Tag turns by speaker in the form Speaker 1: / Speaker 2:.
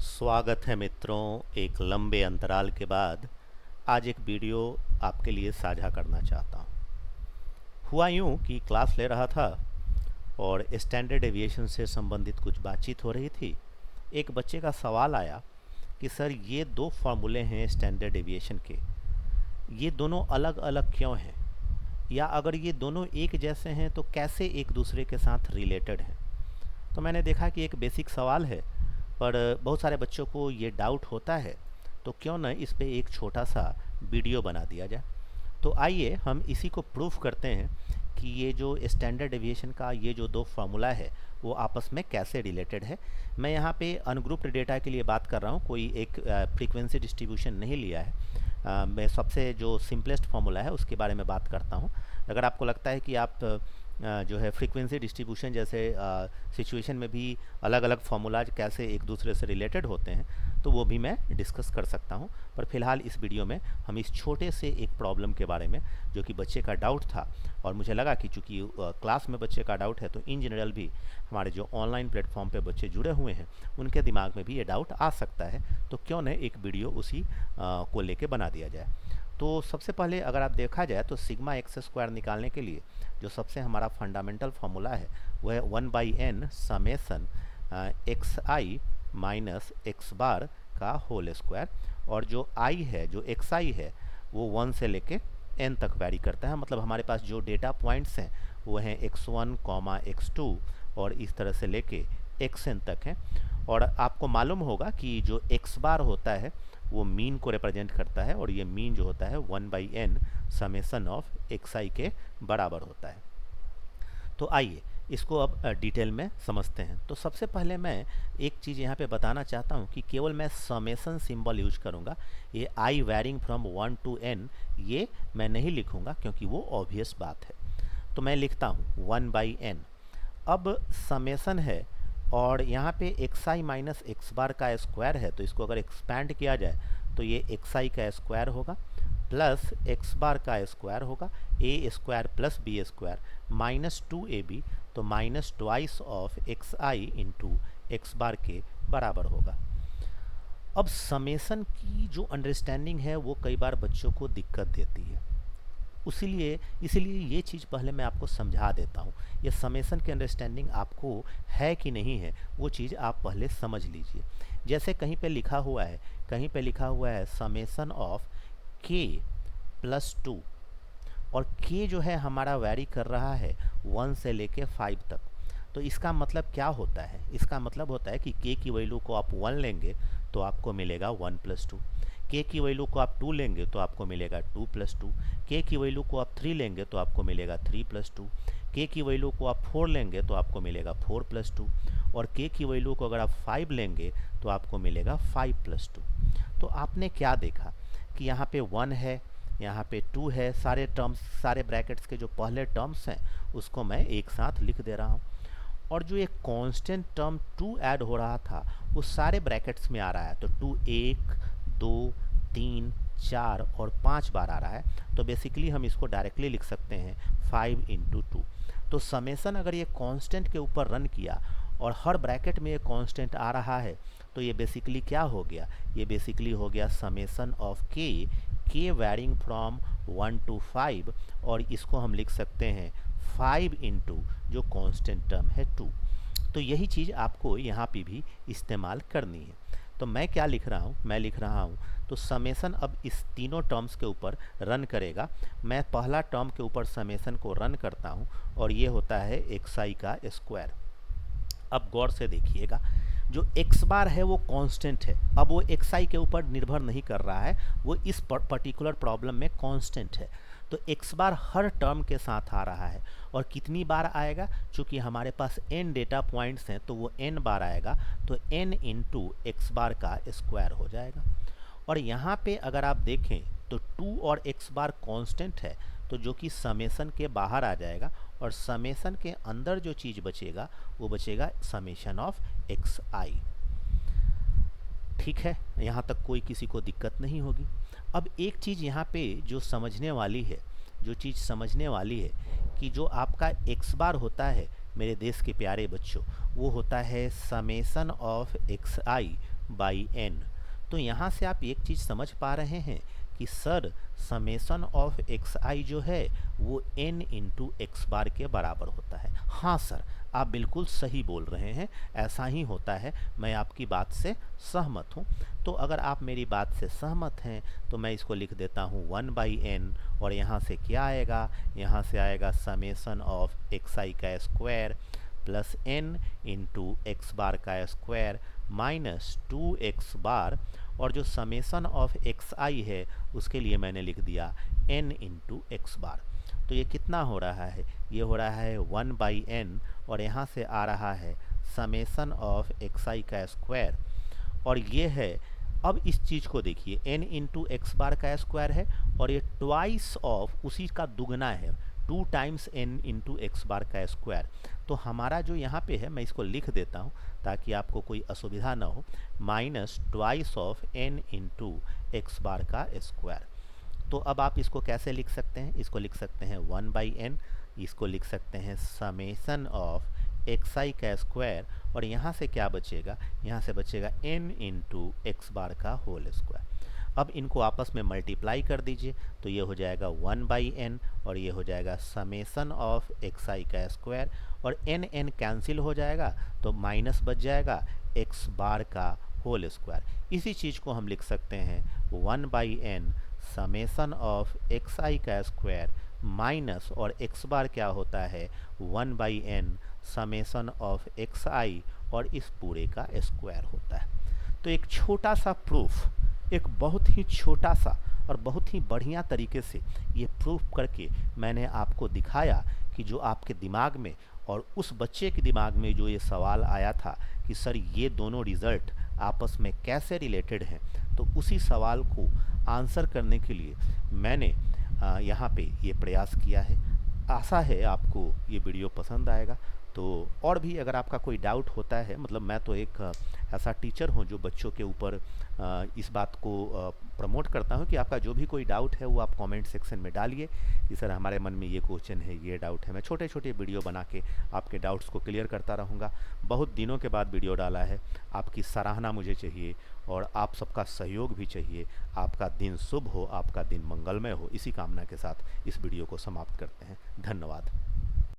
Speaker 1: स्वागत है मित्रों, एक लंबे अंतराल के बाद आज एक वीडियो आपके लिए साझा करना चाहता हूँ। हुआ यूँ कि क्लास ले रहा था और स्टैंडर्ड एविएशन से संबंधित कुछ बातचीत हो रही थी। एक बच्चे का सवाल आया कि सर ये दो फार्मूले हैं स्टैंडर्ड एविएशन के, ये दोनों अलग अलग क्यों हैं, या अगर ये दोनों एक जैसे हैं तो कैसे एक दूसरे के साथ रिलेटेड हैं। तो मैंने देखा कि एक बेसिक सवाल है, पर बहुत सारे बच्चों को ये डाउट होता है, तो क्यों न इस पे एक छोटा सा वीडियो बना दिया जाए। तो आइए हम इसी को प्रूफ करते हैं कि ये जो स्टैंडर्ड एविएशन का ये जो दो फार्मूला है वो आपस में कैसे रिलेटेड है। मैं यहाँ पे अनग्रुप्ड डेटा के लिए बात कर रहा हूँ, कोई एक फ्रीक्वेंसी डिस्ट्रीब्यूशन नहीं लिया है। मैं सबसे जो सिंपलेस्ट फार्मूला है उसके बारे में बात करता हूँ। अगर आपको लगता है कि आप जो है फ्रीक्वेंसी डिस्ट्रीब्यूशन जैसे सिचुएशन में भी अलग अलग फार्मूलाज कैसे एक दूसरे से रिलेटेड होते हैं, तो वो भी मैं डिस्कस कर सकता हूँ। पर फिलहाल इस वीडियो में हम इस छोटे से एक प्रॉब्लम के बारे में, जो कि बच्चे का डाउट था, और मुझे लगा कि चूँकि क्लास में बच्चे का डाउट है तो इन जनरल भी हमारे जो ऑनलाइन प्लेटफॉर्म पे बच्चे जुड़े हुए हैं उनके दिमाग में भी ये डाउट आ सकता है, तो क्यों न एक वीडियो उसी को लेके बना दिया जाए। तो सबसे पहले अगर आप देखा जाए तो सिग्मा एक्स स्क्वायर निकालने के लिए जो सबसे हमारा फंडामेंटल फार्मूला है वह है 1/n समेसन एक्स आई माइनस एक्स बार का होल स्क्वायर, और जो आई है, जो एक्स आई है, वो 1 से लेके n तक वैरी करता है। मतलब हमारे पास जो डेटा पॉइंट्स हैं वो हैं x1, x2 और इस तरह से लेके xn तक हैं। और आपको मालूम होगा कि जो x बार होता है वो मीन को रिप्रेजेंट करता है, और ये मीन जो होता है 1/n समेसन ऑफ एक्स आई के बराबर होता है। तो आइए इसको अब डिटेल में समझते हैं। तो सबसे पहले मैं एक चीज़ यहाँ पे बताना चाहता हूँ कि केवल मैं समेसन सिंबल यूज करूँगा, ये आई वैरिंग फ्रॉम 1 to n ये मैं नहीं लिखूँगा क्योंकि वो ऑब्वियस बात है। तो मैं लिखता हूँ 1/n। अब समेसन है और यहाँ पे एक्स आई माइनस एक्स बार का स्क्वायर है, तो इसको अगर एक्सपैंड किया जाए तो ये एक्स आई का स्क्वायर होगा प्लस एक्स बार का स्क्वायर होगा, A square plus B square minus 2ab, तो minus twice of x I into X bar के बराबर होगा। अब समेसन की जो अंडरस्टैंडिंग है वो कई बार बच्चों को दिक्कत देती है, इसीलिए ये चीज़ पहले मैं आपको समझा देता हूँ। ये समेसन की अंडरस्टैंडिंग आपको है कि नहीं है वो चीज़ आप पहले समझ लीजिए। जैसे कहीं पे लिखा हुआ है समेसन ऑफ k प्लस 2, और k जो है हमारा वैरी कर रहा है 1 से लेके 5 तक। तो इसका मतलब क्या होता है? इसका मतलब होता है कि k की वैल्यू को आप 1 लेंगे तो आपको मिलेगा 1 प्लस 2, k की वैल्यू को आप 2 लेंगे तो आपको मिलेगा 2 प्लस 2, k की वैल्यू को आप 3 लेंगे तो आपको मिलेगा 3 प्लस 2, k की वैल्यू को आप 4 लेंगे तो आपको मिलेगा 4 प्लस 2, और k की वैल्यू को अगर आप 5 लेंगे तो आपको मिलेगा 5 प्लस 2। तो आपने क्या देखा कि यहाँ पे 1 है, यहाँ पे 2 है, सारे टर्म्स, सारे ब्रैकेट्स के जो पहले टर्म्स हैं उसको मैं एक साथ लिख दे रहा हूँ, और जो एक कांस्टेंट टर्म 2 ऐड हो रहा था वो सारे ब्रैकेट्स में आ रहा है। तो 2 1 2 3 4 और 5 बार आ रहा है, तो बेसिकली हम इसको डायरेक्टली लिख सकते हैं 5 इंटू 2। तो समेसन अगर ये कांस्टेंट के ऊपर रन किया और हर ब्रैकेट में ये कांस्टेंट आ रहा है, तो ये बेसिकली क्या हो गया? ये बेसिकली हो गया summation of k varying from 1 to 5, और इसको हम लिख सकते हैं 5 इंटू जो कांस्टेंट टर्म है 2। तो यही चीज़ आपको यहाँ पे भी इस्तेमाल करनी है। तो मैं क्या लिख रहा हूँ? मैं लिख रहा हूँ तो समेसन अब इस तीनों टर्म्स के ऊपर रन करेगा। मैं पहला टर्म के ऊपर समेसन को रन करता हूँ और ये होता है एक्स आई का स्क्वायर। अब गौर से देखिएगा, जो x बार है वो कांस्टेंट है, अब वो एक्स आई के ऊपर निर्भर नहीं कर रहा है, वो इस पर्टिकुलर प्रॉब्लम में कांस्टेंट है। तो x बार हर टर्म के साथ आ रहा है, और कितनी बार आएगा? चूंकि हमारे पास n डेटा पॉइंट्स हैं तो वो n बार आएगा, तो n इंटू एक्स बार का स्क्वायर हो जाएगा। और यहाँ पे अगर आप देखें तो 2 और x बार कांस्टेंट है, तो जो कि समेसन के बाहर आ जाएगा, और समेसन के अंदर जो चीज़ बचेगा वो बचेगा समेशन ऑफ एक्स आई। ठीक है, यहाँ तक कोई किसी को दिक्कत नहीं होगी। अब एक चीज़ यहाँ पे जो समझने वाली है, कि जो आपका एक्स बार होता है मेरे देश के प्यारे बच्चों, वो होता है summation of x i by n. तो यहाँ से आप एक चीज़ समझ पा रहे हैं कि सर समेसन ऑफ एक्स आई जो है वो n इंटू एक्स बार के बराबर होता है। हाँ सर, आप बिल्कुल सही बोल रहे हैं, ऐसा ही होता है, मैं आपकी बात से सहमत हूँ। तो अगर आप मेरी बात से सहमत हैं तो मैं इसको लिख देता हूँ 1/n, और यहाँ से क्या आएगा, यहाँ से आएगा समेसन ऑफ एक्स आई का square plus n into X bar का स्क्वायर माइनस 2x बार, और जो समेसन ऑफ एक्स आई है उसके लिए मैंने लिख दिया n इंटू एक्स बार। तो ये कितना हो रहा है, ये हो रहा है 1/n, और यहाँ से आ रहा है समेसन ऑफ एक्स आई का स्क्वायर, और ये है, अब इस चीज़ को देखिए n इंटू एक्स बार का स्क्वायर है और ये ट्वाइस ऑफ उसी का दुगना है, 2 times n into X bar का स्क्वायर। तो हमारा जो यहाँ पे है मैं इसको लिख देता हूँ ताकि आपको कोई असुविधा ना हो, minus twice of n into X bar का स्क्वायर। तो अब आप इसको कैसे लिख सकते हैं, इसको लिख सकते हैं 1/n, इसको लिख सकते हैं समेसन ऑफ एक्स आई का स्क्वायर, और यहाँ से क्या बचेगा, यहाँ से बचेगा n इंटू एक्स बार का होल स्क्वायर। अब इनको आपस में मल्टीप्लाई कर दीजिए तो ये हो जाएगा 1/n और ये हो जाएगा समेसन ऑफ एक्स आई का स्क्वायर, और n कैंसिल हो जाएगा तो माइनस बच जाएगा एक्स बार का होल स्क्वायर। इसी चीज़ को हम लिख सकते हैं 1/n summation of x I का स्क्वायर माइनस, और एक्स बार क्या होता है 1/n समेसन ऑफ एक्स आई, और इस पूरे का स्क्वायर होता है। तो एक छोटा सा प्रूफ, एक बहुत ही छोटा सा और बहुत ही बढ़िया तरीके से ये प्रूफ करके मैंने आपको दिखाया कि जो आपके दिमाग में और उस बच्चे के दिमाग में जो ये सवाल आया था कि सर ये दोनों रिज़ल्ट आपस में कैसे रिलेटेड हैं, तो उसी सवाल को आंसर करने के लिए मैंने यहाँ पे ये प्रयास किया है। आशा है आपको ये वीडियो पसंद आएगा। तो और भी अगर आपका कोई डाउट होता है, मतलब मैं तो एक ऐसा टीचर हूँ जो बच्चों के ऊपर इस बात को प्रमोट करता हूँ कि आपका जो भी कोई डाउट है वो आप कमेंट सेक्शन में डालिए कि सर हमारे मन में ये क्वेश्चन है, ये डाउट है। मैं छोटे छोटे वीडियो बना के आपके डाउट्स को क्लियर करता रहूँगा। बहुत दिनों के बाद वीडियो डाला है, आपकी सराहना मुझे चाहिए और आप सबका सहयोग भी चाहिए। आपका दिन शुभ हो, आपका दिन मंगलमय हो, इसी कामना के साथ इस वीडियो को समाप्त करते हैं। धन्यवाद।